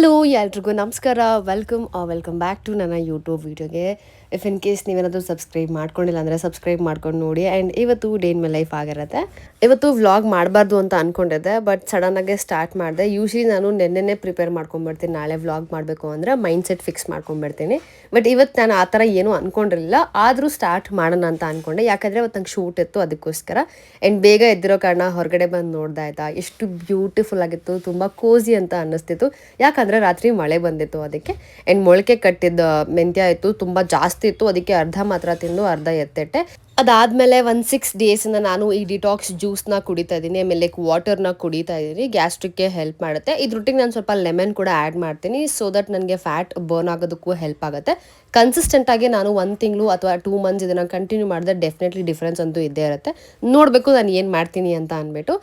Hello ಎಲ್ರಿಗೂ ನಮಸ್ಕಾರ. Welcome back to ನನ್ನ ಯೂಟ್ಯೂಬ್ ವೀಡಿಯೋಗೆ. ಇಫ್ ಇನ್ ಕೇಸ್ ನೀವೇನಾದರೂ ಸಬ್ಸ್ಕ್ರೈಬ್ ಮಾಡ್ಕೊಂಡಿಲ್ಲ ಅಂದರೆ ಸಬ್ಸ್ಕ್ರೈಬ್ ಮಾಡ್ಕೊಂಡು ನೋಡಿ. ಆ್ಯಂಡ್ ಇವತ್ತು ಡೇ ಇನ್ ಮೈ ಲೈಫ್ ಆಗಿರುತ್ತೆ. ಇವತ್ತು ವ್ಲಾಗ್ ಮಾಡಬಾರ್ದು ಅಂತ ಅಂದ್ಕೊಂಡಿದ್ದೆ, ಬಟ್ ಸಡನ್ನಾಗೆ ಸ್ಟಾರ್ಟ್ ಮಾಡಿದೆ. ಯೂಶ್ವಲಿ ನಾನು ನೆನ್ನೆನೇ ಪ್ರಿಪೇರ್ ಮಾಡ್ಕೊಂಡ್ಬಿಡ್ತೀನಿ, ನಾಳೆ ವ್ಲಾಗ್ ಮಾಡಬೇಕು ಅಂದರೆ ಮೈಂಡ್ ಸೆಟ್ ಫಿಕ್ಸ್ ಮಾಡ್ಕೊಂಡ್ಬಿಡ್ತೀನಿ. ಬಟ್ ಇವತ್ತು ನಾನು ಆ ಥರ ಏನೂ ಅಂದ್ಕೊಂಡಿರಲಿಲ್ಲ, ಆದರೂ ಸ್ಟಾರ್ಟ್ ಮಾಡೋಣ ಅಂತ ಅಂದ್ಕೊಂಡೆ. ಯಾಕಂದರೆ ಇವತ್ತು ನಂಗೆ ಶೂಟ್ ಇತ್ತು, ಅದಕ್ಕೋಸ್ಕರ. ಆ್ಯಂಡ್ ಬೇಗ ಎದ್ದಿರೋ ಕಾರಣ ಹೊರಗಡೆ ಬಂದು ನೋಡ್ದೆ ಆಯಿತಾ, ಎಷ್ಟು ಬ್ಯೂಟಿಫುಲ್ ಆಗಿತ್ತು, ತುಂಬ ಕೋಸಿ ಅಂತ ಅನ್ನಿಸ್ತಿತ್ತು. ಯಾಕಂದರೆ ರಾತ್ರಿ ಮಳೆ ಬಂದಿತ್ತು ಅದಕ್ಕೆ. ಆ್ಯಂಡ್ ಮೊಳಕೆ ಕಟ್ಟಿದ್ದ ಮೆಂತ್ಯ ಇತ್ತು, ತುಂಬ ಜಾಸ್ತಿ ಇತ್ತು, ಅದಕ್ಕೆ ಅರ್ಧ ಮಾತ್ರ ತಿಂದು ಅರ್ಧ ಎತ್ತಿಟ್ಟೆ. ಅದಾದಮೇಲೆ ಒಂದು 6 ಡೇಸಿಂದ ನಾನು ಈ ಡಿಟಾಕ್ಸ್ ಜ್ಯೂಸ್ನ ಕುಡಿತಾ ಇದ್ದೀನಿ, ಆಮೇಲೆ ವಾಟರ್ನ ಕುಡಿತಾ ಇದ್ದೀನಿ. ಗ್ಯಾಸ್ಟ್ರಿಕ್ಗೆ ಹೆಲ್ಪ್ ಮಾಡುತ್ತೆ. ಇದ್ರೊಟ್ಟಿಗೆ ನಾನು ಸ್ವಲ್ಪ ಲೆಮನ್ ಕೂಡ ಆ್ಯಡ್ ಮಾಡ್ತೀನಿ, ಸೊ ದಟ್ ನನಗೆ ಫ್ಯಾಟ್ ಬರ್ನ್ ಆಗೋದಕ್ಕೂ ಹೆಲ್ಪ್ ಆಗುತ್ತೆ. ಕನ್ಸಿಸ್ಟೆಂಟಾಗಿ ನಾನು 1 ತಿಂಗಳು ಅಥವಾ 2 ಮಂತ್ಸ್ ಇದನ್ನು ಕಂಟಿನ್ಯೂ ಮಾಡಿದ್ರೆ ಡೆಫಿನೆಟ್ಲಿ ಡಿಫ್ರೆನ್ಸ್ ಅಂತೂ ಇದ್ದೇ ಇರುತ್ತೆ. ನೋಡಬೇಕು ನಾನು ಏನು ಮಾಡ್ತೀನಿ ಅಂತ ಅಂದ್ಬಿಟ್ಟು.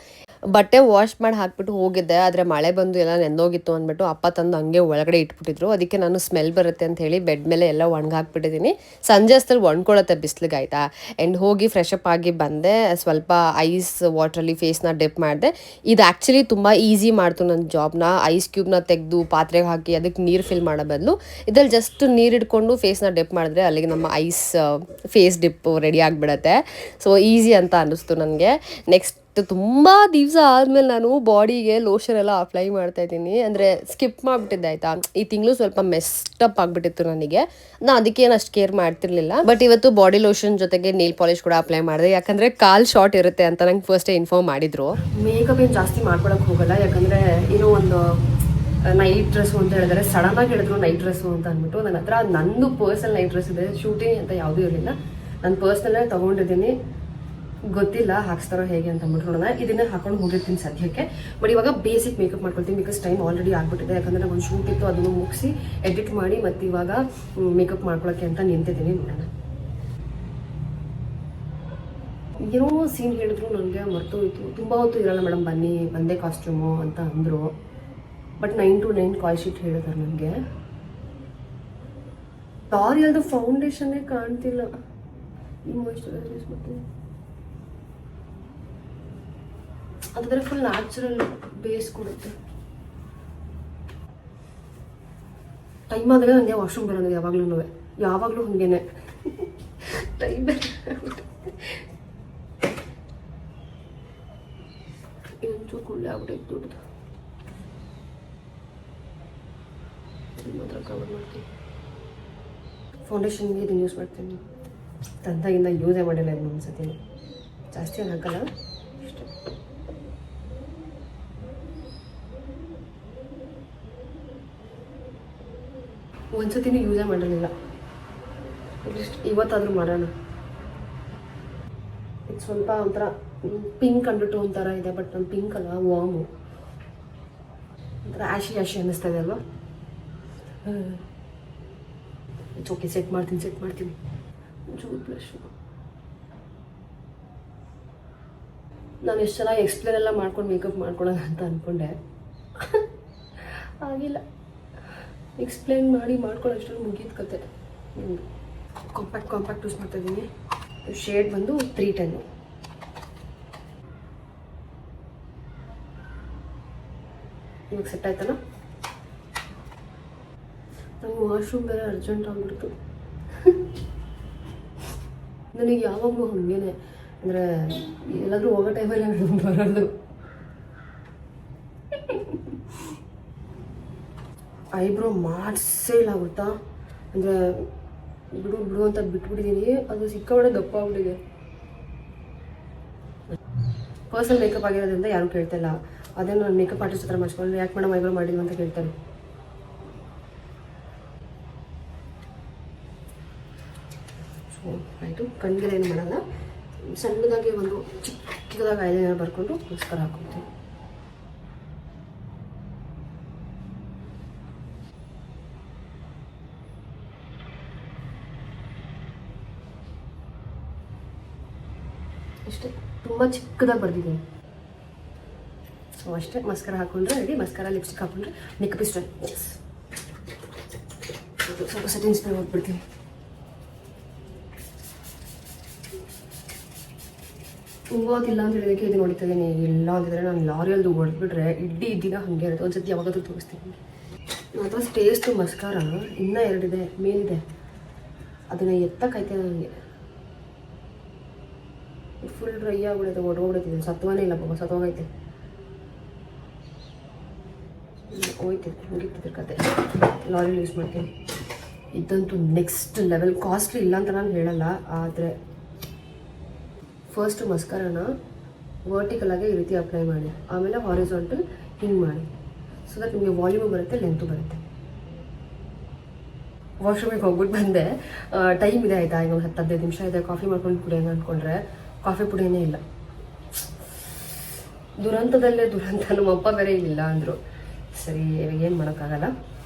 ಬಟ್ಟೆ ವಾಶ್ ಮಾಡಿ ಹಾಕ್ಬಿಟ್ಟು ಹೋಗಿದ್ದೆ, ಆದರೆ ಮಳೆ ಬಂದು ಎಲ್ಲ ನೆಂದೋಗಿತ್ತು ಅಂದ್ಬಿಟ್ಟು ಅಪ್ಪ ತಂದು ಹಂಗೆ ಒಳಗಡೆ ಇಟ್ಬಿಟ್ಟಿದ್ರು. ಅದಕ್ಕೆ ನಾನು ಸ್ಮೆಲ್ ಬರುತ್ತೆ ಅಂತ ಹೇಳಿ ಬೆಡ್ ಮೇಲೆ ಎಲ್ಲ ಒಣಗಾಕ್ಬಿಟ್ಟಿದ್ದೀನಿ. ಸಂಜೆ ಅಷ್ಟಲ್ಲಿ ಒಣ್ಕೊಳತ್ತೆ ಬಿಸ್ಲಿಗೆ ಆಯಿತಾ. ಆ್ಯಂಡ್ ಹೋಗಿ ಫ್ರೆಶ್ ಅಪ್ ಆಗಿ ಬಂದೆ, ಸ್ವಲ್ಪ ಐಸ್ ವಾಟ್ರಲ್ಲಿ ಫೇಸ್ನ ಡಿಪ್ ಮಾಡಿದೆ. ಇದು ಆ್ಯಕ್ಚುಲಿ ತುಂಬ ಈಸಿ ಮಾಡ್ತು ನನ್ನ ಜಾಬ್ನ. ಐಸ್ ಕ್ಯೂಬ್ನ ತೆಗೆದು ಪಾತ್ರೆಗೆ ಹಾಕಿ ಅದಕ್ಕೆ ನೀರು ಫಿಲ್ ಮಾಡೋ ಬದಲು ಇದ್ರಲ್ಲಿ ಜಸ್ಟ್ ನೀರು ಇಟ್ಕೊಂಡು ಫೇಸ್ನ ಡಿಪ್ ಮಾಡಿದ್ರೆ ಅಲ್ಲಿಗೆ ನಮ್ಮ ಐಸ್ ಫೇಸ್ ಡಿಪ್ ರೆಡಿ ಆಗಿಬಿಡತ್ತೆ. ಸೊ ಈಸಿ ಅಂತ ಅನ್ನಿಸ್ತು ನನಗೆ. ನೆಕ್ಸ್ಟ್ ತುಂಬ ದಿವಸ ಆದಮೇಲೆ ನಾನು ಬಾಡಿಗೆ ಲೋಷನ್ ಎಲ್ಲ ಅಪ್ಲೈ ಮಾಡ್ತಾ ಇದ್ದೀನಿ. ಅಂದರೆ ಸ್ಕಿಪ್ ಮಾಡಿಬಿಟ್ಟಿದ್ದೆ ಆಯಿತಾ, ಈ ತಿಂಗಳು ಸ್ವಲ್ಪ ಮೆಸ್ಟಪ್ ಆಗಿಬಿಟ್ಟಿತ್ತು ನನಗೆ. ನಾನು ಅದಕ್ಕೇನು ಅಷ್ಟು ಕೇರ್ ಮಾಡ್ತಿರ್ಲಿಲ್ಲ. ಬಟ್ ಇವತ್ತು ಬಾಡಿ ಲೋಷನ್ ಜೊತೆಗೆ ನೇಲ್ ಪಾಲಿಶ್ ಕೂಡ ಅಪ್ಲೈ ಮಾಡಿದೆ, ಯಾಕಂದರೆ ಕಾಲ್ ಶಾರ್ಟ್ ಇರುತ್ತೆ ಅಂತ ನಂಗೆ ಫಸ್ಟೇ ಇನ್ಫಾರ್ಮ್ ಮಾಡಿದ್ರು. ಮೇಕಪ್ ಏನು ಜಾಸ್ತಿ ಮಾಡ್ಕೊಳಕ್ಕೆ ಹೋಗಲ್ಲ, ಯಾಕಂದರೆ ಏನೋ ಒಂದು ನೈಟ್ ಡ್ರೆಸ್ಸು ಅಂತ ಹೇಳಿದ್ರೆ ಸಡನ್ನಾಗಿ ಹೇಳಿದ್ರು ನೈಟ್ ಡ್ರೆಸ್ಸು ಅಂತ ಅಂದ್ಬಿಟ್ಟು. ನನ್ನ ಹತ್ರ ನಂದು ಪರ್ಸನಲ್ ನೈಟ್ ಡ್ರೆಸ್ ಇದೆ, ಶೂಟಿಂಗ್ ಅಂತ ಯಾವುದೂ ಇರಲಿಲ್ಲ. ನಾನು ಪರ್ಸ್ನಲ್ಲೇ ತೊಗೊಂಡಿದ್ದೀನಿ, ಗೊತ್ತಿಲ್ಲ ಹಾಕ್ಸ್ತಾರೋ ಹೇಗೆ ಅಂತ ಅಂದ್ಬಿಟ್ಟು ನೋಡೋಣ. ಇದನ್ನೇ ಹಾಕೊಂಡು ಹೋಗಿರ್ತೀನಿ ಸದ್ಯಕ್ಕೆ. ಬಟ್ ಇವಾಗ ಬೇಸಿಕ್ ಮೇಕಪ್ ಮಾಡ್ಕೊಳ್ತೀನಿ, ಬಿಕಾಸ್ ಟೈಮ್ ಆಲ್ರೆಡಿ ಆಗಿಬಿಟ್ಟಿದೆ. ಯಾಕಂದರೆ ಒಂದು ಶೂಟ್ ಇತ್ತು, ಅದನ್ನು ಮುಗಿಸಿ ಎಡಿಟ್ ಮಾಡಿ ಮತ್ತು ಇವಾಗ ಮೇಕಪ್ ಮಾಡ್ಕೊಳ್ಳೋಕ್ಕೆ ಅಂತ ನಿಂತಿದ್ದೀನಿ. ನೋಡೋಣ. ಏನೋ ಸೀನ್ ಹೇಳಿದ್ರು ನನಗೆ ಮರ್ತೋಯ್ತು. ತುಂಬ ಹೊತ್ತು ಇರಲ್ಲ ಮೇಡಮ್, ಬನ್ನಿ ಬಂದೇ ಕಾಸ್ಟ್ಯೂಮು ಅಂತ ಅಂದರು. ಬಟ್ 9 to 9 ಕಾಲ್ ಶೀಟ್ ಹೇಳಿದ್ದಾರೆ ನನಗೆ. ಲಾರಿಯಲ್ದು ಫೌಂಡೇಶನ್ನೇ ಕಾಣ್ತಿಲ್ಲ. ಈ ಮಾಯಿಶ್ಚರೈಸರ್ ಮತ್ತು ಅದಾದರೆ ಫುಲ್ ನ್ಯಾಚುರಲ್ ಬೇಸ್ ಕೊಡುತ್ತೆ. ಟೈಮ್ ಆದರೆ ನನಗೆ ವಾಶ್ರೂಮ್ ಬರೋದು ಯಾವಾಗಲೂ ಹಾಗೇನೆ ಟೈಮ್ ಒಂಚೂರು ಕುಳ್ಳೆ ಆಗ್ಬಿಟ್ಟೈತೆ ದುಡ್ಡು. ಮಾತ್ರ ಕವರ್ ಮಾಡ್ತೀನಿ. ಫೌಂಡೇಶನ್ಗೆ ಇದನ್ನು ಯೂಸ್ ಮಾಡ್ತೀನಿ. ತಂದಾಗಿಂದ ಯೂಸೇ ಮಾಡಿಲ್ಲ ಇನ್ನು ಒಂದ್ಸತಿ, ಜಾಸ್ತಿ ಏನು ಹಾಕಲ್ಲ ಅಷ್ಟೇ. ಒಂದ್ಸತಿನೂ ಯೂಸೇ ಮಾಡಿರಲಿಲ್ಲ, ಇವತ್ತಾದರೂ ಮಾಡೋಣ. ಇದು ಸ್ವಲ್ಪ ಒಂಥರ ಪಿಂಕ್ ಅಂದ್ಬಿಟ್ಟು ಒಂಥರ ಇದೆ, ಬಟ್ ನಾನು ಪಿಂಕ್ ಅಲ್ಲ, ವಾಮು ಒಂಥರ ಆಶಿ ಅನ್ನಿಸ್ತಾ ಇದೆ ಅಲ್ವಾ. ಓಕೆ, ಸೆಟ್ ಮಾಡ್ತೀನಿ. ಜೂಟ್ ಬ್ಲಷ್ ನಾನು ಎಷ್ಟು ಚೆನ್ನಾಗಿ ಎಕ್ಸ್ಪ್ಲೇನ್ ಎಲ್ಲ ಮಾಡ್ಕೊಂಡು ಮೇಕಪ್ ಮಾಡ್ಕೊಳ್ಳೋಣ ಅಂತ ಅಂದ್ಕೊಂಡೆ, ಆಗಿಲ್ಲ. ಎಕ್ಸ್ಪ್ಲೇನ್ ಮಾಡ್ಕೊಳ್ಳೋಷ್ಟರಲ್ಲಿ ಮುಗಿದ ಕತೆ. ಕಾಂಪ್ಯಾಕ್ಟ್ ಯೂಸ್ ಮಾಡ್ತಾಯಿದ್ದೀನಿ. ಶೇಡ್ ಬಂದು 310. ಇವಾಗ ಸೆಟ್ ಆಯ್ತಲ್ಲ. ನಂಗೆ ವಾಶ್ರೂಮ್ ಬೇರೆ ಅರ್ಜೆಂಟ್ ಆಗ್ಬಿಡ್ತು. ನನಗೆ ಯಾವಾಗಲೂ ಹಾಗೇನೆ, ಅಂದರೆ ಎಲ್ಲಾದರೂ ಹೋಗೋ ಟೈಮಲ್ಲಿ ಬರೋದು. ಐಬ್ರೋ ಮಾಡಿಸೇ ಇಲ್ಲ ಗೊತ್ತಾ, ಅಂದರೆ ಬಿಡು ಅಂತ ಬಿಟ್ಬಿಟ್ಟಿದ್ದೀನಿ. ಅದು ಸಿಕ್ಕಾಪಟ್ಟೆ ದಪ್ಪ ಆಗ್ಬಿಟ್ಟಿದೆ. ಪರ್ಸನಲ್ ಮೇಕಪ್ ಆಗಿರೋದ್ರಿಂದ ಯಾರೂ ಕೇಳ್ತಾಯಿಲ್ಲ. ಅದೇ ನಾನು ಮೇಕಪ್ ಆರ್ಟಿಸ್ಟ್ ಹತ್ರ ಮಾಡಿಸ್ಕೊಂಡು ಯಾಕೆ ಮೇಡಮ್ ಐಬ್ರೋ ಮಾಡಿಲ್ಲ ಅಂತ ಕೇಳ್ತಾರೆ. ಸೊ ಆಯಿತು, ಕಣ್ಣಿಗೆ ಏನು ಮಾಡೋಲ್ಲ, ಸಣ್ಣದಾಗಿ ಒಂದು ಚಿಕ್ಕದಾಗಿ ಐಲೈನರ್ ಬರ್ಕೊಂಡು ಮಸ್ಕರ ಹಾಕ್ಕೊಳ್ತೀನಿ. ಅಷ್ಟೇ, ತುಂಬ ಚಿಕ್ಕದಾಗಿ ಬರ್ದಿದ್ದೀನಿ. ಸೊ ಅಷ್ಟೇ, ಮಸ್ಕರ ಹಾಕೊಂಡ್ರೆ ರೆಡಿ. ಮಸ್ಕರ ಲಿಪ್ಸ್ಟಿಕ್ ಹಾಕೊಂಡ್ರೆ ಮೇಕಪ್ ಇಷ್ಟ. ಸ್ವಲ್ಪ ಸೆಟ್ಟಿಂಗ್ ಸ್ಪ್ರೇ ಹೋಗ್ಬಿಡ್ತೀನಿ. ಹೋಗೋದಿಲ್ಲ ಅಂತ ಹೇಳಿದಕ್ಕೆ ಇದು ನೋಡ್ತಾ ಇದ್ದೀನಿ. ಇಲ್ಲ ಅಂತಿದ್ರೆ ನಾನು ಲಾರಿಯಲ್ದು ಹೊಡೆದ್ಬಿಟ್ರೆ ಇಡೀ ದಿನ ಹಾಗೆ ಇರುತ್ತೆ. ಒಂದ್ಸತಿ ಯಾವಾಗಾದ್ರೂ ತೋರಿಸ್ತೀನಿ. ನನ್ನ ಹತ್ರ ಸ್ಟೇಸ್ಟು ಮಸ್ಕಾರ ಇನ್ನೂ 2 ಇದೆ, ಮೇಲಿದೆ. ಅದನ್ನು ಎತ್ತಕ್ಕೈತೆ ನನಗೆ. Full dry ಆಗ್ಬಿಡೈತೆ, ಹೊಡ್ಕೊಬಿಡ್ತಿದೆ. ಸತ್ವನೇ ಇಲ್ಲ ಬಾಬಾ, ಸತ್ವಾಗೈತೆ. ಹೋಯ್ತಿದೆ, ಮುಗಿತಿದೆ ಕತೆ. ಲಾರಿಲ್ ಯೂಸ್ ಮಾಡ್ತೀನಿ. ಇದಂತೂ ನೆಕ್ಸ್ಟ್ ಲೆವೆಲ್. ಕಾಸ್ಟ್ಲಿ ಇಲ್ಲ ಅಂತ ನಾನು ಹೇಳಲ್ಲ, ಆದರೆ ಫಸ್ಟ್ ಮಸ್ಕರನ ವರ್ಟಿಕಲಾಗಿ ಈ ರೀತಿ ಅಪ್ಲೈ ಮಾಡಿ, ಆಮೇಲೆ ಹಾರಿಸಾಂಟಲ್ ಹಿಂಗೆ ಮಾಡಿ. ಸೊ ದಟ್ ನಿಮಗೆ ವಾಲ್ಯೂಮು ಬರುತ್ತೆ, ಲೆಂತು ಬರುತ್ತೆ. ವಾಶ್ರೂಮಿಗೆ ಹೋಗ್ಬಿಟ್ಟು ಬಂದೆ. ಟೈಮ್ ಇದೆ ಆಯಿತಾ, ಈಗ 10-15 ನಿಮಿಷ ಇದೆ. ಕಾಫಿ ಮಾಡ್ಕೊಂಡು ಕುಡಿಯೋಣ ಅಂದ್ಕೊಂಡ್ರೆ ಕಾಫಿ ಪುಡಿಯೇ ಇಲ್ಲ. ದುರಂತದಲ್ಲೇ ದುರಂತ. ನಮ್ಮಪ್ಪ ಬೇರೆ ಇಲ್ಲ ಅಂದರು. ಸರಿ, ಏನು ಮಾಡೋಕ್ಕಾಗಲ್ಲ.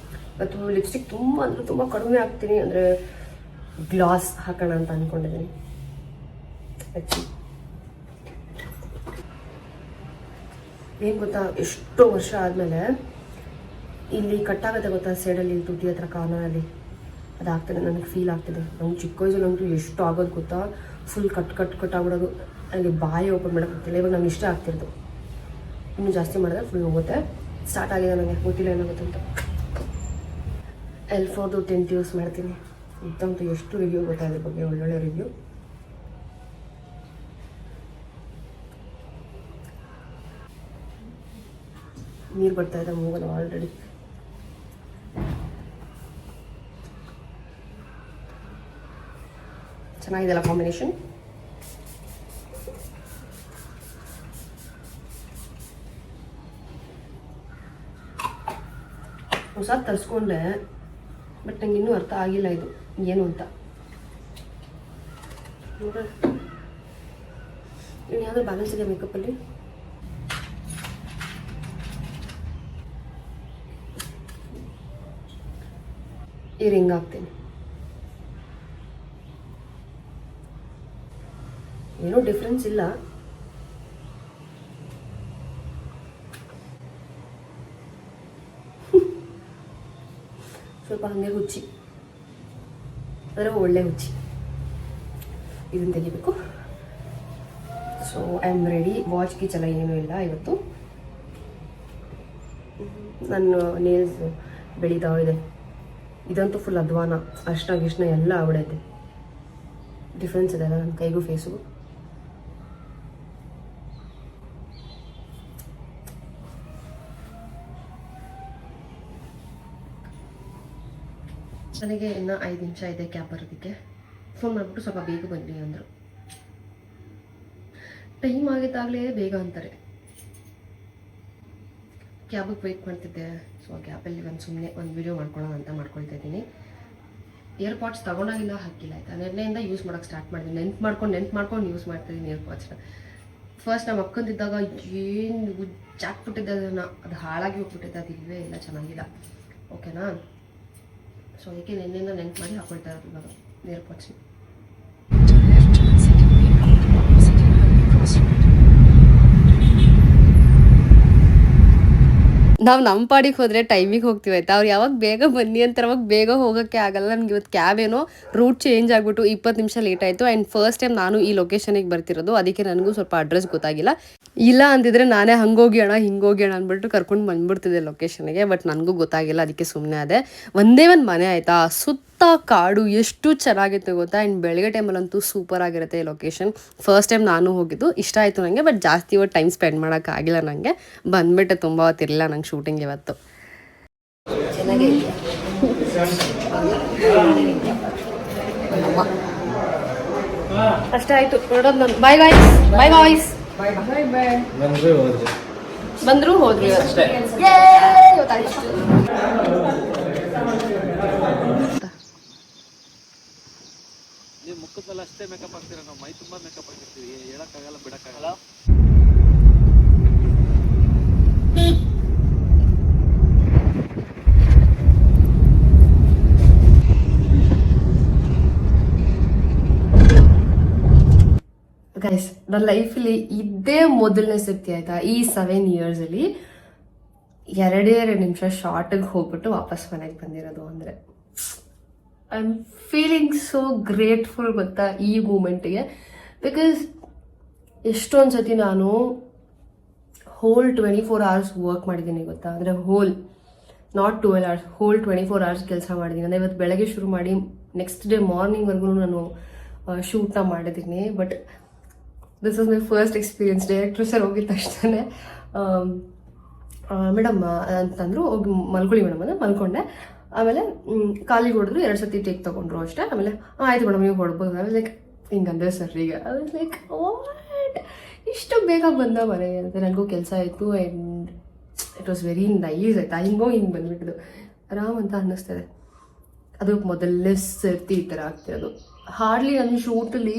ಮತ್ತು ಲಿಪ್ಸ್ಟಿಕ್ ತುಂಬ ಅಂದರೆ ತುಂಬ ಕಡಿಮೆ ಹಾಕ್ತೀನಿ. ಅಂದರೆ ಗ್ಲಾಸ್ ಹಾಕೋಣ ಅಂತ ಅಂದ್ಕೊಂಡಿದ್ದೀನಿ. ಏನು ಗೊತ್ತಾ, ಎಷ್ಟೋ ವರ್ಷ ಆದಮೇಲೆ ಇಲ್ಲಿ ಕಟ್ಟಾಗುತ್ತೆ ಗೊತ್ತಾ, ಸೈಡಲ್ಲಿ ತುಟಿ ಹತ್ರ ಕಾರ್ನರಲ್ಲಿ ಅದಾಗ್ತದೆ. ನನಗೆ ಫೀಲ್ ಆಗ್ತಿದೆ. ನಂಗೆ ಚಿಕ್ಕ ವಯಸ್ಸಲ್ಲಂತೂ ಎಷ್ಟು ಆಗೋದು ಗೊತ್ತಾ, ಫುಲ್ ಕಟ್ ಆಗ್ಬಿಡೋದು. ಅಲ್ಲಿ ಬಾಯಿ ಓಪನ್ ಮಾಡೋಕ್ಕಾಗ್ತಿಲ್ಲ. ಇವಾಗ ನಂಗೆ ಇಷ್ಟ ಆಗ್ತಿರೋದು. ಇನ್ನೂ ಜಾಸ್ತಿ ಮಾಡಿದ್ರೆ ಫುಲ್ ಹೋಗುತ್ತೆ. ಸ್ಟಾರ್ಟ್ ಆಗಿದೆ, ನನಗೆ ಗೊತ್ತಿಲ್ಲ ಏನಾಗುತ್ತೆ ಅಂತ. L4 ಟೆಂಟ್ ಯೂಸ್ ಮಾಡ್ತೀನಿ. ಇದಂತೂ ಎಷ್ಟು ರಿವ್ಯೂ ಗೊತ್ತಾಗಿದೆ ಬಗ್ಗೆ, ಒಳ್ಳೊಳ್ಳೆ ರಿವ್ಯೂ. ನೀರು ಬರ್ತಾ ಇದೆ ಮೂಗಲ್ಲಿ ಆಲ್ರೆಡಿ. ಚೆನ್ನಾಗಿದೆಲ್ಲ ಕಾಂಬಿನೇಷನ್. ಹೊಸ ತರಿಸ್ಕೊಂಡೆ, ಬಟ್ ನಂಗೆ ಇನ್ನೂ ಅರ್ಥ ಆಗಿಲ್ಲ ಇದು ಏನು ಅಂತ. ಇನ್ನು ಯಾವ್ದಾದ್ರು ಬ್ಯಾಲೆನ್ಸ್ ಇದೆ ಮೇಕಪ್ಪಲ್ಲಿ? ಈ ರಿಂಗ್ ಹಾಕ್ತೀನಿ. ಏನೂ ಡಿಫ್ರೆನ್ಸ್ ಇಲ್ಲ. ಸ್ವಲ್ಪ ಹಾಗೆ ಹುಚ್ಚಿ, ಅಂದರೆ ಒಳ್ಳೆ ಹುಚ್ಚಿ. ಇದನ್ನು ತೆಗಿಬೇಕು. So I am ready. Watch ಗೀಚ್ ಎಲ್ಲ ಏನೂ ಇಲ್ಲ ಇವತ್ತು. ನನ್ನ ನೇಲ್ಸ್ ಬೆಳೀತಾ ಇದೆ. ಇದಂತೂ ಫುಲ್ ಅಧ್ವಾನ. ಅರ್ಶಿನ ಗಿಷ್ಣ ಎಲ್ಲ ಆಗ್ಬಿಡೈತೆ. ಡಿಫ್ರೆನ್ಸ್ ಇದೆ ಅಲ್ಲ ನನ್ನ ಕೈಗೂ ಫೇಸ್ಗೂ. ನನಗೆ ಇನ್ನೂ 5 ನಿಮಿಷ ಇದೆ ಕ್ಯಾಬ್ ಬರೋದಕ್ಕೆ. ಫೋನ್ ಮಾಡಿಬಿಟ್ಟು ಸ್ವಲ್ಪ ಬೇಗ ಬನ್ನಿ ಅಂದರು. ಟೈಮ್ ಆಗಿದ್ದಾಗಲೇ ಬೇಗ ಅಂತಾರೆ. ಕ್ಯಾಬಿಗೆ ವೆಯ್ಟ್ ಮಾಡ್ತಿದ್ದೆ. ಸೊ ಆ ಕ್ಯಾಬಲ್ಲಿ ಸುಮ್ಮನೆ ಒಂದು ವಿಡಿಯೋ ಮಾಡ್ಕೊಳ್ಳೋಣ ಅಂತ ಮಾಡ್ಕೊಳ್ತಾ ಇದ್ದೀನಿ. ಏರ್ಪಾಡ್ಸ್ ತೊಗೊಂಡಾಗಿಲ್ಲ, ಹಾಕಿಲ್ಲ ಆಯಿತಾ. ನೆನ್ನೆಯಿಂದ ಯೂಸ್ ಮಾಡೋಕ್ಕೆ ಸ್ಟಾರ್ಟ್ ಮಾಡಿದ್ದೀನಿ. ನೆನ್ಪು ಮಾಡ್ಕೊಂಡು ಯೂಸ್ ಮಾಡ್ತಿದ್ದೀನಿ ಏರ್ಪಾಡ್ಸ್ನ. ಫಸ್ಟ್ ನಮ್ಮ ಅಕ್ಕಂದಿದ್ದಾಗ ಏನು ಉಜ್ಜಾಕ್ಬಿಟ್ಟಿದ್ದೆ ಅದನ್ನು. ಅದು ಹಾಳಾಗಿ ಹೋಗ್ಬಿಟ್ಟಿದ್ದೆ. ಅದು ಇಲ್ಲವೇ ಇಲ್ಲ, ಚೆನ್ನಾಗಿಲ್ಲ. ಓಕೆನಾ. ಸೊ ಅದಕ್ಕೆ ನೆನ್ನೆಯಿಂದ ನೆನ್ಪು ಮಾಡಿ ಹಾಕೊಳ್ತಾ ಇರೋದು ಇವಾಗ ಏರ್ಪಾಡ್ಸ್ನ. ನಾವು ನಮ್ಮ ಪಾಡಿಗೆ ಹೋದರೆ ಟೈಮಿಗೆ ಹೋಗ್ತೀವಿ ಆಯ್ತಾ. ಅವ್ರು ಯಾವಾಗ ಬೇಗ ಬನ್ನಿ ಅಂತಾರೆ ಅವಾಗ ಬೇಗ ಹೋಗೋಕ್ಕೆ ಆಗಲ್ಲ. ನನಗೆ ಇವತ್ತು ಕ್ಯಾಬ್ ಏನೋ ರೂಟ್ ಚೇಂಜ್ ಆಗಿಬಿಟ್ಟು 20 ನಿಮಿಷ ಲೇಟ್ ಆಯಿತು. ಆ್ಯಂಡ್ ಫಸ್ಟ್ ಟೈಮ್ ನಾನು ಈ ಲೊಕೇಶನಿಗೆ ಬರ್ತಿರೋದು. ಅದಕ್ಕೆ ನನಗೂ ಸ್ವಲ್ಪ ಅಡ್ರೆಸ್ ಗೊತ್ತಾಗಿಲ್ಲ. ಇಲ್ಲ ಅಂತಿದ್ರೆ ನಾನೇ ಹಂಗೋಗ್ಯೋಣ ಹಿಂಗೋಗ್ಯೋಣ ಅಂದ್ಬಿಟ್ಟು ಕರ್ಕೊಂಡು ಬಂದ್ಬಿಡ್ತಿದ್ದೆ ಲೊಕೇಶನ್ಗೆ. ಬಟ್ ನನಗೂ ಗೊತ್ತಾಗಿಲ್ಲ, ಅದಕ್ಕೆ ಸುಮ್ಮನೆ ಅದೇ. ಒಂದೇ ಒಂದು ಮನೆ ಆಯಿತಾ, ಸುತ್ತ ಕಾಡು ಎಷ್ಟು ಚೆನ್ನಾಗಿತ್ತು ಗೊತ್ತಾ. ಆ್ಯಂಡ್ ಬೆಳಗ್ಗೆ ಟೈಮಲ್ಲಂತೂ ಸೂಪರ್ ಆಗಿರುತ್ತೆ ಈ ಲೊಕೇಶನ್. ಫಸ್ಟ್ ಟೈಮ್ ನಾನು ಹೋಗಿದ್ದು, ಇಷ್ಟ ಆಯಿತು ನನಗೆ. ಬಟ್ ಜಾಸ್ತಿ ಇವತ್ತು ಟೈಮ್ ಸ್ಪೆಂಡ್ ಮಾಡೋಕ್ಕಾಗಿಲ್ಲ ನನಗೆ. ಬಂದುಬಿಟ್ಟೆ, ತುಂಬ ಹೊತ್ತಿರಲಿಲ್ಲ ನಂಗೆ ಶೂಟಿಂಗ್ ಇವತ್ತು. ಅಷ್ಟ ಆಯಿತು ನೋಡೋದು ನಾನು. Bye guys, bye guys. ಬಂದರು ಹೋದ್ರಿ ಅಷ್ಟೇ. ನೀವು ಮುಖದ ಮೇಲೆ ಅಷ್ಟೇ ಮೇಕಪ್ ಆಗ್ತೀರಾ, ನಾವು ಮೈ ತುಂಬ ಮೇಕಪ್ ಆಗಿರ್ತೀವಿ. ಹೇಳಕ್ಕಾಗಲ್ಲ, ಬಿಡಕ್ಕಾಗಲ್ಲ. ಗೈಸ್, ನನ್ನ ಲೈಫಲ್ಲಿ ಇದೇ ಮೊದಲನೇ ಸತಿ ಆಯ್ತಾ ಈ 7 ಇಯರ್ಸಲ್ಲಿ 2 ನಿಮಿಷ ಶಾರ್ಟಿಗೆ ಹೋಗ್ಬಿಟ್ಟು ವಾಪಸ್ ಮನೆಗೆ ಬಂದಿರೋದು. ಅಂದರೆ I am feeling so grateful ಗೊತ್ತಾ ಈ ಮೂಮೆಂಟಿಗೆ. ಬಿಕಾಸ್ ಎಷ್ಟೊಂದು ಸತಿ ನಾನು ಹೋಲ್ 24 hours ವರ್ಕ್ ಮಾಡಿದ್ದೀನಿ ಗೊತ್ತಾ. ಅಂದರೆ whole not 12 hours, whole 24 hours ಕೆಲಸ ಮಾಡಿದ್ದೀನಿ. ಅಂದರೆ ಇವತ್ತು ಬೆಳಗ್ಗೆ ಶುರು ಮಾಡಿ ನೆಕ್ಸ್ಟ್ ಡೇ ಮಾರ್ನಿಂಗ್ವರೆಗೂ ನಾನು ಶೂಟ್ನ ಮಾಡಿದ್ದೀನಿ. But this was my first experience. Director sir ಹೋಗಿದ ತಕ್ಷಣ ಮೇಡಮ್ ಅಂತಂದರು, ಹೋಗಿ ಮಲ್ಕೊಳ್ಳಿ ಮೇಡಮ್ ಅಂದರೆ ಮಲ್ಕೊಂಡೆ. ಆಮೇಲೆ ಕಾಲಿಗೆ ಹೊಡೆದ್ರು, 2 ಸತಿ ಟೇಕ್ ತೊಗೊಂಡ್ರು ಅಷ್ಟೇ. ಆಮೇಲೆ ಆಯ್ತು ಮೇಡಮ್ ನೀವು ಹೊಡ್ಬೋದು ಲೈಕ್ ಹಿಂಗಂದ್ರೆ ಸರ್ ಈಗ ಲೈಕ್ ವಾಟ್ ಇಷ್ಟು ಬೇಗ ಬಂದ ಮನೆಗೆ ಅಂತ. ನನಗೂ ಕೆಲಸ ಆಯಿತು and it was very nice ಆಯ್ತಾ. ಹಿಂಗೆ ಬಂದ್ಬಿಟ್ಟಿದ್ದು ಆರಾಮ್ ಅಂತ ಅನ್ನಿಸ್ತದೆ. ಅದು ಮೊದಲನೇ ಸರ್ತಿ ಈ ಥರ ಆಗ್ತಿರೋದು. ಹಾರ್ಡ್ಲಿ ನಾನು ಶೂಟಲ್ಲಿ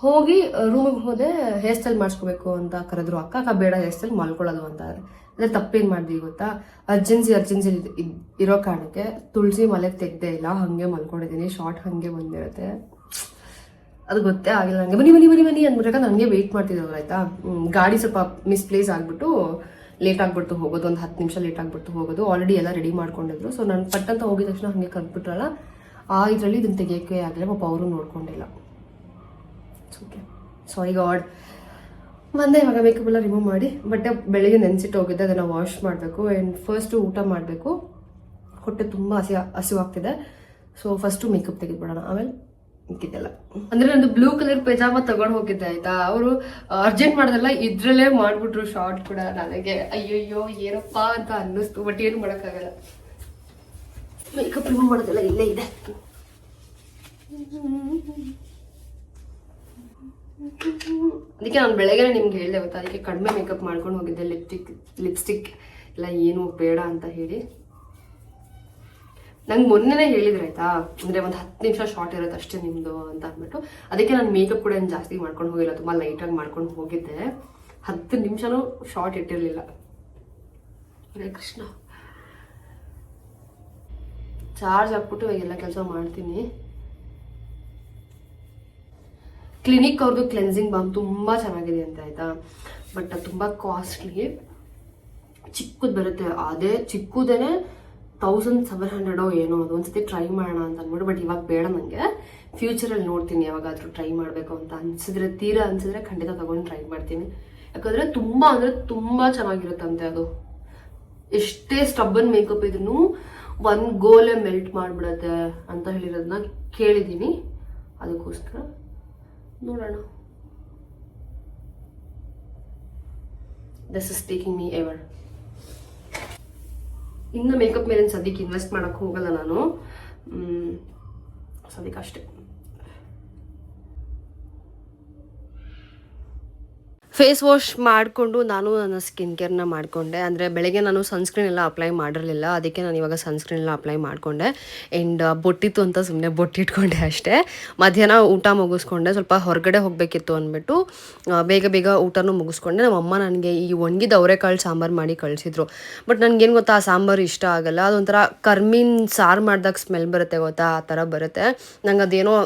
ಹೋಗಿ ರೂಮಿಗೆ ಹೋದೆ, ಹೇರ್ ಸ್ಟೈಲ್ ಮಾಡಿಸ್ಕೋಬೇಕು ಅಂತ ಕರೆದ್ರು ಅಕ್ಕ ಬೇಡ ಹೇರ್ ಸ್ಟೈಲ್ ಮಲ್ಕೊಳ್ಳೋದು ಅಂತ. ಅಂದರೆ ತಪ್ಪೇನು ಮಾಡಿದ್ವಿ ಗೊತ್ತಾ, ಅರ್ಜೆನ್ಸಿ ಇರೋ ಕಾರಣಕ್ಕೆ ತುಳಸಿ ಮಲೆಗೆ ತೆಗ್ದೇ ಇಲ್ಲ, ಹಾಗೆ ಮಲ್ಕೊಂಡಿದ್ದೀನಿ. ಶಾರ್ಟ್ ಹಾಗೆ ಬಂದಿರುತ್ತೆ, ಅದು ಗೊತ್ತೇ ಆಗಿಲ್ಲ ನನಗೆ. ಬನ್ನಿ ಅಂದ್ಬಿಟ್ಟಾಗ ನನಗೆ ವೆಯ್ಟ್ ಮಾಡ್ತಿದ್ದವ್ರು ಆಯಿತಾ. ಗಾಡಿ ಸ್ವಲ್ಪ ಮಿಸ್ಪ್ಲೇಸ್ ಆಗಿಬಿಟ್ಟು ಲೇಟ್ ಆಗಿಬಿಡ್ತು ಹೋಗೋದು, ಒಂದು 10 ನಿಮಿಷ ಲೇಟ್ ಆಗಿಬಿಡ್ತು ಹೋಗೋದು. ಆಲ್ರೆಡಿ ಎಲ್ಲ ರೆಡಿ ಮಾಡ್ಕೊಂಡಿದ್ರು. ಸೊ ನಾನು ಪಟ್ಟಂತ ಹೋಗಿದ ತಕ್ಷಣ ಹಾಗೆ ಕರೆದ್ಬಿಟ್ರಲ್ಲ, ಇದರಲ್ಲಿ ಇದನ್ನು ತೆಗಿಯೋಕ್ಕೆ ಆಗಲಿಲ್ಲ. ಪಾಪ ಅವರು ನೋಡ್ಕೊಂಡಿಲ್ಲ. Okay sorry god. ಬಂದೆ ಇವಾಗ ಮೇಕಪ್ ಎಲ್ಲ ರಿಮೂವ್ ಮಾಡಿ, ಬಟ್ಟೆ ಬೆಳಿಗ್ಗೆ ನೆನೆಸಿಟ್ಟು ಹೋಗಿದ್ದೆ, ಅದನ್ನು ವಾಶ್ ಮಾಡಬೇಕು. ಆ್ಯಂಡ್ ಫಸ್ಟು ಊಟ ಮಾಡಬೇಕು, ಹೊಟ್ಟೆ ತುಂಬ ಹಸಿವಾಗ್ತಿದೆ. ಸೊ ಫಸ್ಟು ಮೇಕಪ್ ತೆಗೆದ್ಬಿಡೋಣ, ಆಮೇಲೆ ಮಿಕ್ಕಿದ್ದೆಲ್ಲ. ಅಂದರೆ ನಂದು ಬ್ಲೂ ಕಲರ್ ಪೈಜಾಮ ತಗೊಂಡು ಹೋಗಿದ್ದೆ ಆಯಿತಾ. ಅವರು ಅರ್ಜೆಂಟ್ ಮಾಡೋದಲ್ಲ ಇದರಲ್ಲೇ ಮಾಡಿಬಿಟ್ರು ಶಾರ್ಟ್ ಕೂಡ. ನನಗೆ ಅಯ್ಯಯ್ಯೋ ಏನಪ್ಪ ಅಂತ ಅನ್ನಿಸ್ತು, ಬಟ್ ಏನು ಮಾಡೋಕ್ಕಾಗಲ್ಲ. ಮೇಕಪ್ ರಿಮೂವ್ ಮಾಡೋದೆಲ್ಲ ಇಲ್ಲೇ ಇದೆ. ಅದಕ್ಕೆ ನಾನು ಬೆಳಗ್ಗೆ ನಿಮ್ಗೆ ಹೇಳಿದೆ ಗೊತ್ತಾ, ಅದಕ್ಕೆ ಕಡಿಮೆ ಮೇಕಪ್ ಮಾಡ್ಕೊಂಡು ಹೋಗಿದ್ದೆ. ಲಿಪ್ಸ್ಟಿಕ್ ಎಲ್ಲ ಏನು ಬೇಡ ಅಂತ ಹೇಳಿ ನಂಗೆ ಮೊನ್ನೆನೇ ಹೇಳಿದ್ರೆ ಆಯ್ತಾ. ಅಂದರೆ ಒಂದು 10 ನಿಮಿಷ ಶಾರ್ಟ್ ಇರುತ್ತೆ ಅಷ್ಟೇ ನಿಮ್ಮದು ಅಂತ ಅಂದ್ಬಿಟ್ಟು, ಅದಕ್ಕೆ ನಾನು ಮೇಕಪ್ ಕೂಡ ಏನು ಜಾಸ್ತಿ ಮಾಡ್ಕೊಂಡು ಹೋಗಿಲ್ಲ, ತುಂಬ ಲೈಟಾಗಿ ಮಾಡ್ಕೊಂಡು ಹೋಗಿದ್ದೆ. 10 ನಿಮಿಷನೂ ಶಾರ್ಟ್ ಇಟ್ಟಿರಲಿಲ್ಲ. ಹರೇ ಕೃಷ್ಣ. ಚಾರ್ಜ್ ಹಾಕ್ಬಿಟ್ಟು ಇವಾಗೆಲ್ಲ ಕೆಲಸ ಮಾಡ್ತೀನಿ. ಕ್ಲಿನಿಕ್ ಅವ್ರದ್ದು ಕ್ಲೆನ್ಸಿಂಗ್ ಬಾಮ್ ತುಂಬ ಚೆನ್ನಾಗಿದೆ ಅಂತ ಆಯಿತಾ. ಬಟ್ ಅದು ತುಂಬ ಕಾಸ್ಟ್ಲಿ. ಚಿಕ್ಕದು ಬರುತ್ತೆ, ಅದೇ ಚಿಕ್ಕದೇನೆ 1700 ಏನೋ. ಅದು ಒಂದ್ಸತಿ ಟ್ರೈ ಮಾಡೋಣ ಅಂತ ಅಂದ್ಬಿಟ್ಟು, ಬಟ್ ಇವಾಗ ಬೇಡ ನನಗೆ. ಫ್ಯೂಚರಲ್ಲಿ ನೋಡ್ತೀನಿ, ಯಾವಾಗಾದರೂ ಟ್ರೈ ಮಾಡಬೇಕು ಅಂತ ಅನಿಸಿದ್ರೆ ಖಂಡಿತ ತಗೊಂಡು ಟ್ರೈ ಮಾಡ್ತೀನಿ. ಯಾಕಂದರೆ ತುಂಬ ಚೆನ್ನಾಗಿರುತ್ತಂತೆ ಅದು. ಎಷ್ಟೇ ಸ್ಟಬ್ಬನ್ ಮೇಕಪ್ ಇದ್ರೂ ಒಂದು ಗೋಲೆ ಮೆಲ್ಟ್ ಮಾಡಿಬಿಡತ್ತೆ ಅಂತ ಹೇಳಿರೋದನ್ನ ಕೇಳಿದ್ದೀನಿ. ಅದಕ್ಕೋಸ್ಕರ ನೋಡೋಣ. This is taking me ever. ಇನ್ನು ಮೇಕಪ್ ಮೇಲೆ ಸದ್ಯಕ್ಕೆ ಇನ್ವೆಸ್ಟ್ ಮಾಡೋಕ್ಕೆ ಹೋಗಲ್ಲ ನಾನು, ಸದ್ಯಕ್ಕೆ ಅಷ್ಟೇ. ಫೇಸ್ ವಾಶ್ ಮಾಡಿಕೊಂಡು ನಾನು ನನ್ನ ಸ್ಕಿನ್ ಕೇರ್ನ ಮಾಡಿಕೊಂಡೆ. ಅಂದರೆ ಬೆಳಗ್ಗೆ ನಾನು ಸನ್ಸ್ಕ್ರೀನ್ ಎಲ್ಲ ಅಪ್ಲೈ ಮಾಡಿರಲಿಲ್ಲ, ಅದಕ್ಕೆ ನಾನು ಇವಾಗ ಸನ್ಸ್ಕ್ರೀನ್ ಎಲ್ಲ ಅಪ್ಲೈ ಮಾಡಿಕೊಂಡೆ. ಆ್ಯಂಡ್ ಬೊಟ್ಟಿತ್ತು ಅಂತ ಸುಮ್ಮನೆ ಬೊಟ್ಟಿಟ್ಕೊಂಡೆ ಅಷ್ಟೇ. ಮಧ್ಯಾಹ್ನ ಊಟ ಮುಗಿಸ್ಕೊಂಡೆ, ಸ್ವಲ್ಪ ಹೊರಗಡೆ ಹೋಗಬೇಕಿತ್ತು ಅಂದ್ಬಿಟ್ಟು ಬೇಗ ಊಟನೂ ಮುಗಿಸ್ಕೊಂಡೆ. ನಮ್ಮಮ್ಮ ನನಗೆ ಈ ಒಣಗಿದ ಅವರೆಕಾಳು ಸಾಂಬಾರು ಮಾಡಿ ಕಳಿಸಿದ್ರು. ಬಟ್ ನನಗೇನು ಗೊತ್ತಾ, ಆ ಸಾಂಬಾರು ಇಷ್ಟ ಆಗಲ್ಲ. ಅದೊಂಥರ ಕರ್ಮೀನ್ ಸಾರು ಮಾಡಿದಾಗ ಸ್ಮೆಲ್ ಬರುತ್ತೆ ಗೊತ್ತಾ, ಆ ಥರ ಬರುತ್ತೆ. ನಂಗೆ ಅದೇನೋ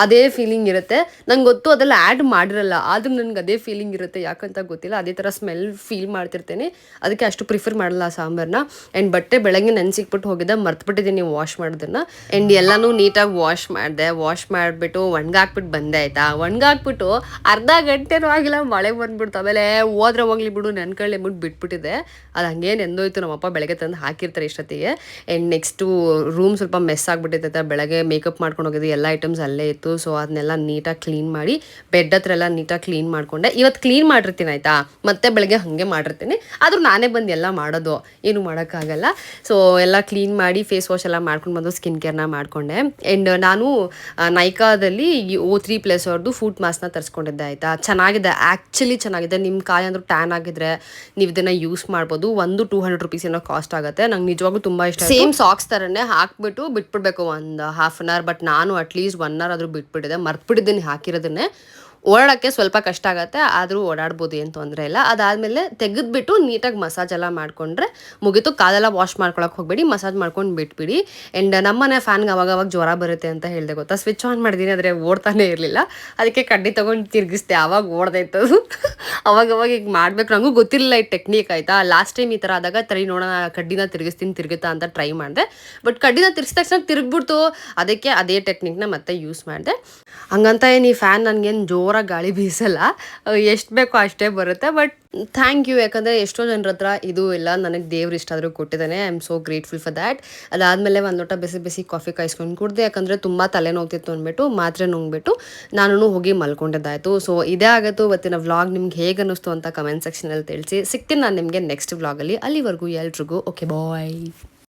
ಅದೇ ಫೀಲಿಂಗ್ ಇರುತ್ತೆ. ನಂಗೆ ಗೊತ್ತು ಅದೆಲ್ಲ ಆ್ಯಡ್ ಮಾಡಿರಲ್ಲ, ಆದರೂ ನನಗೆ ಅದೇ ಫೀಲಿಂಗ್ ಇರುತ್ತೆ, ಯಾಕಂತ ಗೊತ್ತಿಲ್ಲ. ಅದೇ ಥರ ಸ್ಮೆಲ್ ಫೀಲ್ ಮಾಡ್ತಿರ್ತೇನೆ, ಅದಕ್ಕೆ ಅಷ್ಟು ಪ್ರಿಫರ್ ಮಾಡಲ್ಲ ಆ ಸಾಂಬಾರನ್ನ. ಆ್ಯಂಡ್ ಬಟ್ಟೆ ಬೆಳಗ್ಗೆ ನೆನೆಸಿಕ್ಬಿಟ್ಟು ಹೋಗಿದ್ದೆ, ಮರ್ತ್ಬಿಟ್ಟಿದ್ದೀನಿ ವಾಶ್ ಮಾಡೋದನ್ನು. ಆ್ಯಂಡ್ ಎಲ್ಲನೂ ನೀಟಾಗಿ ವಾಶ್ ಮಾಡಿಬಿಟ್ಟು ಒಣಗಾಕ್ಬಿಟ್ಟು ಬಂದೆ ಆಯಿತಾ. ಒಣಗಾಕ್ಬಿಟ್ಟು ಅರ್ಧ ಗಂಟೆನೂ ಆಗಿಲ್ಲ ಮಳೆ ಬಂದ್ಬಿಡ್ತು. ಆಮೇಲೆ ಹೋದ್ರೆ ಹೋಗ್ಲಿ ಬಿಡು ನೆನ್ಕೊಳ್ಳಿ ಬಿಟ್ಟು ಬಿಟ್ಬಿಟ್ಟಿದೆ. ಅದು ಹಂಗೆ ನೆಂದೋಯ್ತು. ನಮ್ಮಪ್ಪ ಬೆಳಗ್ಗೆ ತಂದು ಹಾಕಿರ್ತಾರೆ ಇಷ್ಟೊತ್ತಿಗೆ. ಆ್ಯಂಡ್ ನೆಕ್ಸ್ಟು ರೂಮ್ ಸ್ವಲ್ಪ ಮೆಸ್ ಆಗಿಬಿಟ್ಟಿರ್ತೈತೆ. ಬೆಳಗ್ಗೆ ಮೇಕಪ್ ಮಾಡ್ಕೊಂಡು ಹೋಗಿದ್ದು ಎಲ್ಲ ಐಟಮ್ಸ್ ಅಲ್ಲೇ ಇತ್ತು. ಸೊ ಅದನ್ನೆಲ್ಲ ನೀಟಾಗಿ ಕ್ಲೀನ್ ಮಾಡಿ, ಬೆಡ್ ಹತ್ರ ಎಲ್ಲ ನೀಟಾಗಿ ಕ್ಲೀನ್ ಮಾಡಿಕೊಂಡೆ. ಇವತ್ತು ಕ್ಲೀನ್ ಮಾಡಿರ್ತೀನಿ ಆಯಿತಾ, ಮತ್ತೆ ಬೆಳಗ್ಗೆ ಹಾಗೆ ಮಾಡಿರ್ತೀನಿ. ಆದರೂ ನಾನೇ ಬಂದು ಎಲ್ಲ ಮಾಡೋದು, ಏನು ಮಾಡೋಕ್ಕಾಗಲ್ಲ. ಸೊ ಎಲ್ಲ ಕ್ಲೀನ್ ಮಾಡಿ ಫೇಸ್ ವಾಶ್ ಎಲ್ಲ ಮಾಡ್ಕೊಂಡು ಬಂದು ಸ್ಕಿನ್ ಕೇರ್ನ ಮಾಡಿಕೊಂಡೆ. ಆ್ಯಂಡ್ ನಾನು ನೈಕಾದಲ್ಲಿ O3+ ಅವ್ರದ್ದು ಫುಟ್ ಮಾಸ್ಕ್ನ ತರಿಸ್ಕೊಂಡಿದ್ದೆ ಆಯಿತಾ. ಚೆನ್ನಾಗಿದೆ, ಆ್ಯಕ್ಚುಲಿ ಚೆನ್ನಾಗಿದೆ. ನಿಮ್ಮ ಕಾಯಿ ಅಂದರೂ ಟ್ಯಾನ್ ಆಗಿದ್ರೆ ನೀವು ಇದನ್ನು ಯೂಸ್ ಮಾಡ್ಬೋದು. ಒಂದು 200 ರೂಪೀಸ್ ಏನೋ ಕಾಸ್ಟ್ ಆಗುತ್ತೆ. ನಂಗೆ ನಿಜವಾಗ್ಲೂ ತುಂಬ ಇಷ್ಟ. ಸೇಮ್ ಸಾಕ್ಸ್ ಥರನೇ ಹಾಕ್ಬಿಟ್ಟು ಬಿಟ್ಬಿಡ್ಬೇಕು ಒಂದು 1/2 hour. ಬಟ್ ನಾನು ಅಟ್ಲೀಸ್ಟ್ 1 hour ಆದರೂ ಬಿಟ್ಬಿಟ್ಟಿದ್ದೆ, ಮರ್ತ್ಬಿಟ್ಟಿದ್ದೀನಿ ಹಾಕಿರೋದನ್ನೇ. ಓಡಾಡೋಕ್ಕೆ ಸ್ವಲ್ಪ ಕಷ್ಟ ಆಗುತ್ತೆ, ಆದರೂ ಓಡಾಡ್ಬೋದು, ಏನು ತೊಂದರೆ ಇಲ್ಲ. ಅದಾದಮೇಲೆ ತೆಗೆದ್ಬಿಟ್ಟು ನೀಟಾಗಿ ಮಸಾಜ್ ಎಲ್ಲ ಮಾಡಿಕೊಂಡ್ರೆ ಮುಗೀತು. ಕಾಲೆಲ್ಲ ವಾಶ್ ಮಾಡ್ಕೊಳಕ್ಕೆ ಹೋಗಬೇಡಿ, ಮಸಾಜ್ ಮಾಡ್ಕೊಂಡು ಬಿಟ್ಬಿಡಿ. ಆ್ಯಂಡ್ ನಮ್ಮನೆ ಫ್ಯಾನ್ಗೆ ಅವಾಗ ಜ್ವರ ಬರುತ್ತೆ ಅಂತ ಹೇಳಿದೆ ಗೊತ್ತಾ. ಸ್ವಿಚ್ ಆನ್ ಮಾಡಿದ್ದೀನಿ, ಆದರೆ ಓಡ್ತಾನೆ ಇರಲಿಲ್ಲ. ಅದಕ್ಕೆ ಕಡ್ಡಿ ತೊಗೊಂಡು ತಿರುಗಿಸ್ದೆ, ಆವಾಗ ಓಡ್ದಾಯ್ತದು. ಅವಾಗ ಈಗ ಮಾಡಬೇಕು, ನನಗೂ ಗೊತ್ತಿರಲಿಲ್ಲ ಈ ಟೆಕ್ನಿಕ್ ಆಯಿತಾ. ಲಾಸ್ಟ್ ಟೈಮ್ ಈ ಥರ ಆದಾಗ ನೋಡೋಣ ಕಡ್ಡಿನ ತಿರುಗುತ್ತಾ ಅಂತ ಟ್ರೈ ಮಾಡಿದೆ. ಬಟ್ ಕಡ್ಡಿನ ತಿರ್ಗಿದ ತಕ್ಷಣ ತಿರುಗ್ಬಿಡ್ತು. ಅದಕ್ಕೆ ಅದೇ ಟೆಕ್ನಿಕ್ನ ಮತ್ತೆ ಯೂಸ್ ಮಾಡಿದೆ. ಹಂಗಂತ ಏನು ಈ ಫ್ಯಾನ್ ನನಗೇನು ಜೋರಾಗಿ ಜೋರಾಗಿ ಗಾಳಿ ಬೀಸಲ್ಲ, ಎಷ್ಟು ಬೇಕೋ ಅಷ್ಟೇ ಬರುತ್ತೆ. ಬಟ್ ಥ್ಯಾಂಕ್ ಯು, ಯಾಕಂದರೆ ಎಷ್ಟೋ ಜನರ ಹತ್ರ ಇದು ಇಲ್ಲ, ನನಗೆ ದೇವ್ರು ಇಷ್ಟ ಆದರೂ ಕೊಟ್ಟಿದ್ದಾನೆ. I am so grateful for that. ಅದಾದಮೇಲೆ ಒಂದು ಲೋಟ ಬಿಸಿ ಬಿಸಿ ಕಾಫಿ ಕಾಯಿಸ್ಕೊಂಡು ಕುಡಿದೆ, ಯಾಕಂದರೆ ತುಂಬ ತಲೆನೋವ್ತಿತ್ತು ಅಂದ್ಬಿಟ್ಟು ಮಾತ್ರೆ ನುಂಗ್ಬಿಟ್ಟು ನಾನು ಹೋಗಿ ಮಲ್ಕೊಂಡಿದ್ದಾಯಿತು. ಸೊ ಇದೇ ಆಗಿತ್ತು ಇವತ್ತಿನ ವ್ಲಾಗ್. ನಿಮ್ಗೆ ಹೇಗೆ ಅನ್ನಿಸ್ತು ಅಂತ ಕಮೆಂಟ್ ಸೆಕ್ಷನಲ್ಲಿ ತಿಳಿಸಿ. ಸಿಗ್ತೀನಿ ನಾನು ನಿಮಗೆ ನೆಕ್ಸ್ಟ್ ವ್ಲಾಗಲ್ಲಿ. ಅಲ್ಲಿವರೆಗೂ ಎಲ್ರಿಗೂ ಓಕೆ ಬಾಯ್.